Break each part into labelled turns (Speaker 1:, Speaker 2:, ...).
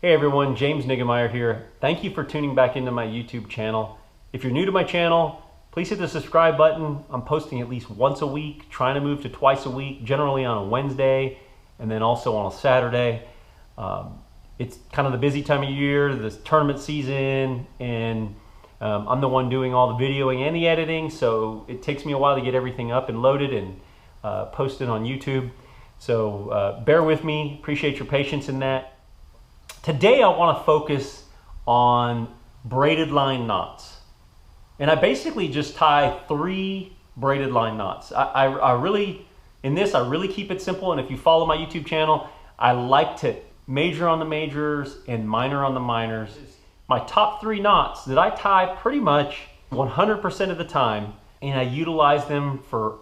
Speaker 1: Hey everyone, James Niggemeyer here. Thank you for tuning back into my YouTube channel. If you're new to my channel, please hit the subscribe button. I'm posting at least once a week, trying to move to twice a week, generally on a Wednesday and then also on a Saturday. It's kind of the busy time of year, this tournament season, and I'm the one doing all the videoing and the editing, so it takes me a while to get everything up and loaded and posted on YouTube. So bear with me, appreciate your patience in that. Today I want to focus on braided line knots. And I basically just tie 3 braided line knots. I really keep it simple, and if you follow my YouTube channel, I like to major on the majors and minor on the minors. My top 3 knots that I tie pretty much 100% of the time, and I utilize them for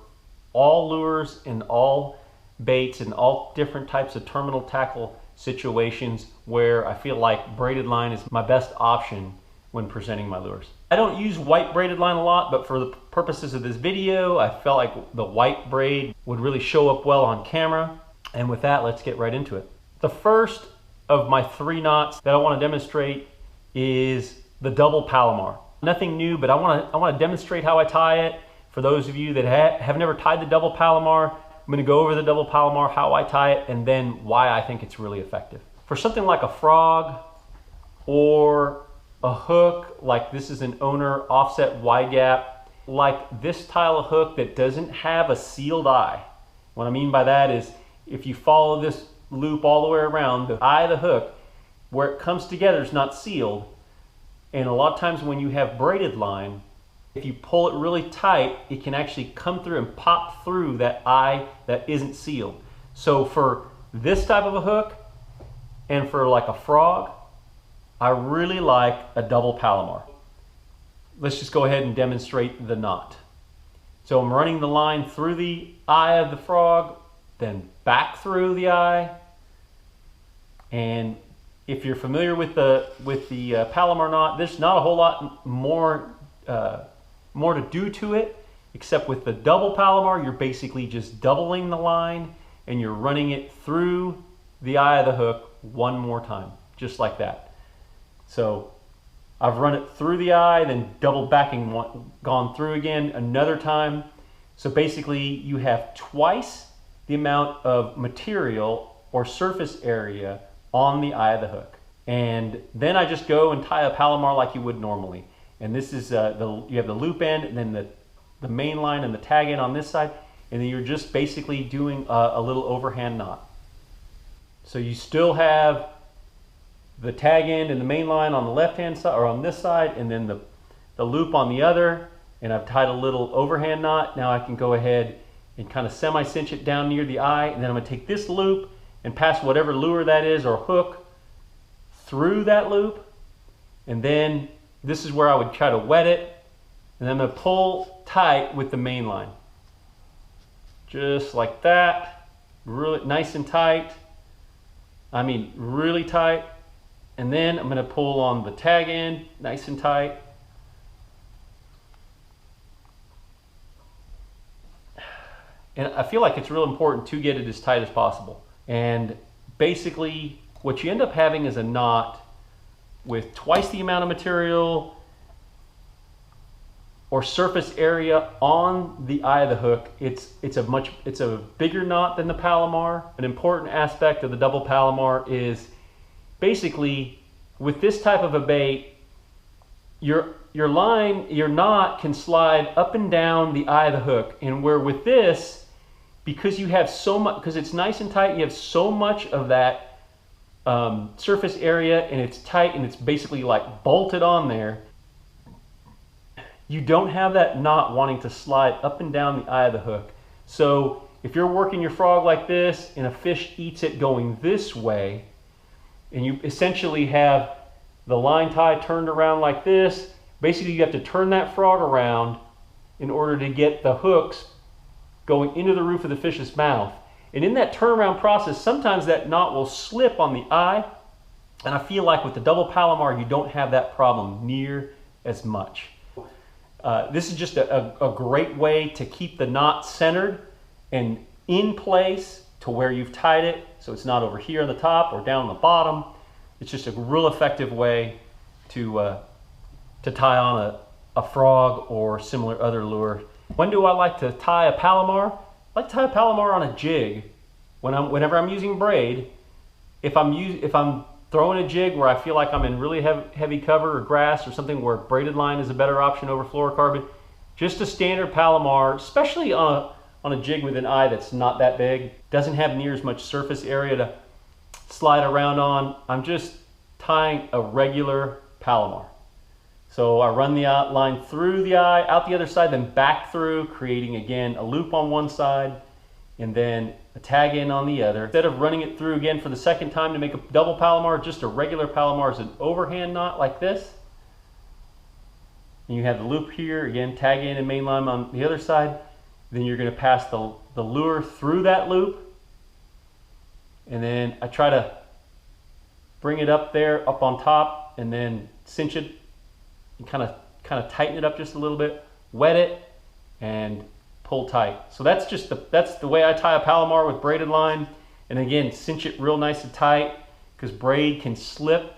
Speaker 1: all lures and all baits and all different types of terminal tackle situations where I feel like braided line is my best option when presenting my lures. I don't use white braided line a lot, but for the purposes of this video, I felt like the white braid would really show up well on camera. And with that, let's get right into it. The first of my 3 knots that I want to demonstrate is the double Palomar. Nothing new, but I want to demonstrate how I tie it. For those of you that have never tied the double Palomar, I'm going to go over the double Palomar, how I tie it, and then why I think it's really effective. For something like a frog or a hook, like this is an owner offset wide gap, like this style of hook that doesn't have a sealed eye. What I mean by that is if you follow this loop all the way around, the eye of the hook, where it comes together is not sealed. And a lot of times when you have braided line, if you pull it really tight, it can actually come through and pop through that eye that isn't sealed. So for this type of a hook and for like a frog, I really like a double Palomar. Let's just go ahead and demonstrate the knot. So I'm running the line through the eye of the frog, then back through the eye. And if you're familiar with the Palomar knot, there's not a whole lot more to do to it, except with the double Palomar, you're basically just doubling the line and you're running it through the eye of the hook one more time, just like that. So I've run it through the eye, then double back and gone through again another time. So basically you have twice the amount of material or surface area on the eye of the hook. And then I just go and tie a Palomar like you would normally. And this is, you have the loop end and then the main line and the tag end on this side. And then you're just basically doing a little overhand knot. So you still have the tag end and the main line on the left hand side, or on this side, and then the loop on the other. And I've tied a little overhand knot. Now I can go ahead and kind of semi-cinch it down near the eye. And then I'm going to take this loop and pass whatever lure that is or hook through that loop. And then this is where I would try to wet it, and then I'm going to pull tight with the main line. Just like that, really nice and tight. I mean really tight. And then I'm going to pull on the tag end, nice and tight. And I feel like it's real important to get it as tight as possible. And basically what you end up having is a knot with twice the amount of material or surface area on the eye of the hook. It's a bigger knot than the Palomar. An important aspect of the double Palomar is basically with this type of a bait, your knot can slide up and down the eye of the hook. And where with this, because you have so much, because it's nice and tight, you have so much of that surface area, and it's tight and it's basically like bolted on there, you don't have that knot wanting to slide up and down the eye of the hook. So if you're working your frog like this and a fish eats it going this way, and you essentially have the line tie turned around like this, basically you have to turn that frog around in order to get the hooks going into the roof of the fish's mouth. And in that turnaround process, sometimes that knot will slip on the eye. And I feel like with the double Palomar, you don't have that problem near as much. This is just a great way to keep the knot centered and in place to where you've tied it, so it's not over here on the top or down the bottom. It's just a real effective way to tie on a frog or similar other lure. When do I like to tie a Palomar? I like to tie a Palomar on a jig. Whenever I'm using braid, if I'm throwing a jig where I feel like I'm in really heavy cover or grass or something where braided line is a better option over fluorocarbon, just a standard Palomar, especially on a jig with an eye that's not that big, doesn't have near as much surface area to slide around on. I'm just tying a regular Palomar. So I run the line through the eye, out the other side, then back through, creating again a loop on one side and then a tag in on the other. Instead of running it through again for the second time to make a double Palomar, just a regular Palomar is an overhand knot like this. And you have the loop here, again, tag in and main line on the other side. Then you're going to pass the lure through that loop. And then I try to bring it up there, up on top, and then cinch it and kind of tighten it up just a little bit, wet it, and pull tight. So that's the way I tie a Palomar with braided line. And again, cinch it real nice and tight because braid can slip.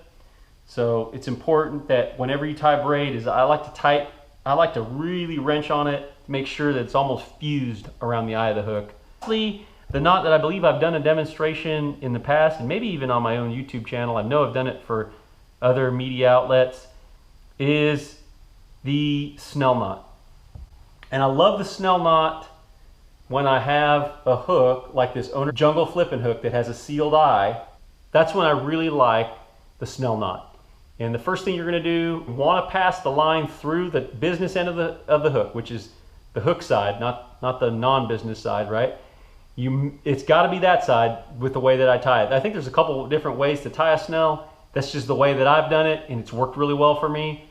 Speaker 1: So it's important that whenever you tie braid, I like to really wrench on it to make sure that it's almost fused around the eye of the hook. The knot that I believe I've done a demonstration in the past, and maybe even on my own YouTube channel, I know I've done it for other media outlets, is the snell knot. And I love the snell knot when I have a hook like this Owner Jungle flipping hook that has a sealed eye. That's when I really like the snell knot. And the first thing you're going to do, you want to pass the line through the business end of the hook, which is the hook side, not the non-business side, right? It's got to be that side with the way that I tie it. I think there's a couple of different ways to tie a snell. That's just the way that I've done it, and it's worked really well for me.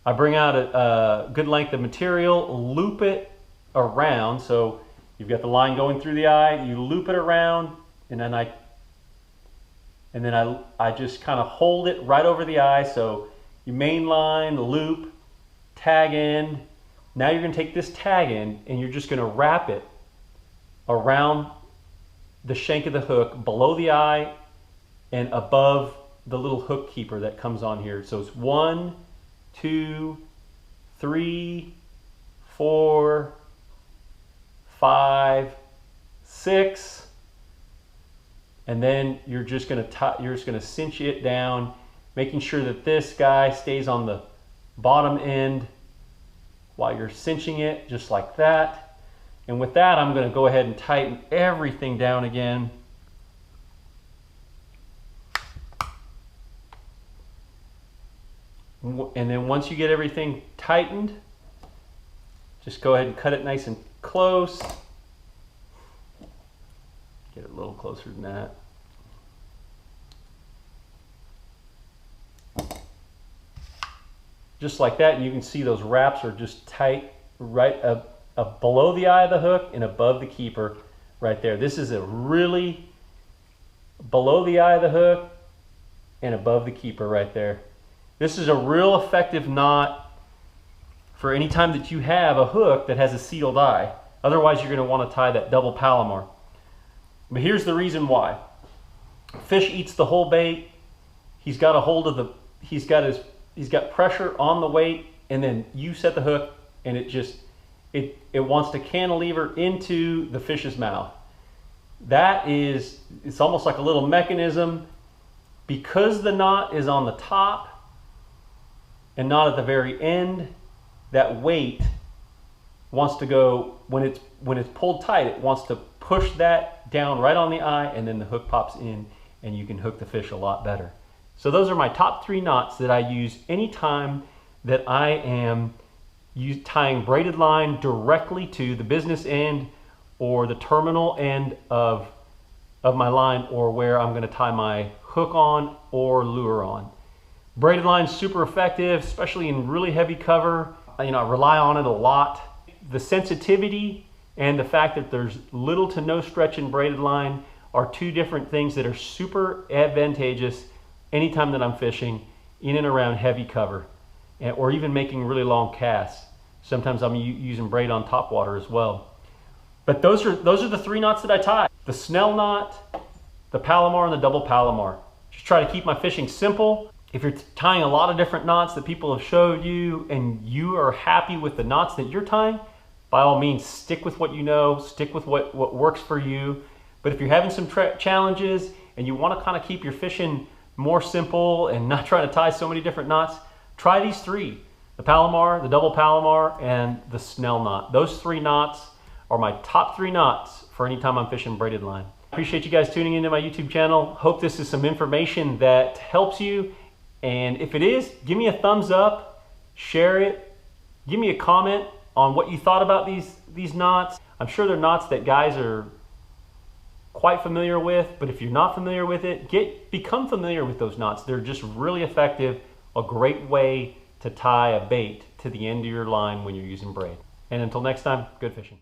Speaker 1: I bring out a good length of material, loop it around. So you've got the line going through the eye, you loop it around, and then I just kind of hold it right over the eye. So you main line, loop, tag in. Now you're going to take this tag in and you're just going to wrap it around the shank of the hook, below the eye and above the little hook keeper that comes on here. So it's 1, 2, 3, 4, 5, 6, and then you're just going to cinch it down, making sure that this guy stays on the bottom end while you're cinching it, just like that. And with that, I'm going to go ahead and tighten everything down again. And then once you get everything tightened, just go ahead and cut it nice and close. Get it a little closer than that. Just like that, and you can see those wraps are just tight right up below the eye of the hook and above the keeper right there. This is a really below the eye of the hook and above the keeper right there. This is a real effective knot for any time that you have a hook that has a sealed eye. Otherwise, you're going to want to tie that double Palomar. But here's the reason why. Fish eats the whole bait. He's got a hold of he's got pressure on the weight, and then you set the hook and it wants to cantilever into the fish's mouth. It's almost like a little mechanism. Because the knot is on the top and not at the very end, that weight wants to go, when it's pulled tight, it wants to push that down right on the eye, and then the hook pops in and you can hook the fish a lot better. So those are my top 3 knots that I use anytime that I am tying braided line directly to the business end or the terminal end of my line, or where I'm going to tie my hook on or lure on. Braided line is super effective, especially in really heavy cover. I rely on it a lot. The sensitivity and the fact that there's little to no stretch in braided line are 2 different things that are super advantageous anytime that I'm fishing in and around heavy cover, or even making really long casts. Sometimes I'm using braid on top water as well. But those are the 3 knots that I tie. The snell knot, the Palomar, and the double Palomar. Just try to keep my fishing simple. If you're tying a lot of different knots that people have showed you and you are happy with the knots that you're tying, by all means, stick with what you know, stick with what works for you. But if you're having some challenges and you want to kind of keep your fishing more simple and not trying to tie so many different knots, try these three: the Palomar, the double Palomar, and the snell knot. Those 3 knots are my top 3 knots for any time I'm fishing braided line. Appreciate you guys tuning into my YouTube channel. Hope this is some information that helps you. And if it is, give me a thumbs up, share it, give me a comment on what you thought about these knots. I'm sure they're knots that guys are quite familiar with, but if you're not familiar with it, become familiar with those knots. They're just really effective, a great way to tie a bait to the end of your line when you're using braid. And until next time, good fishing.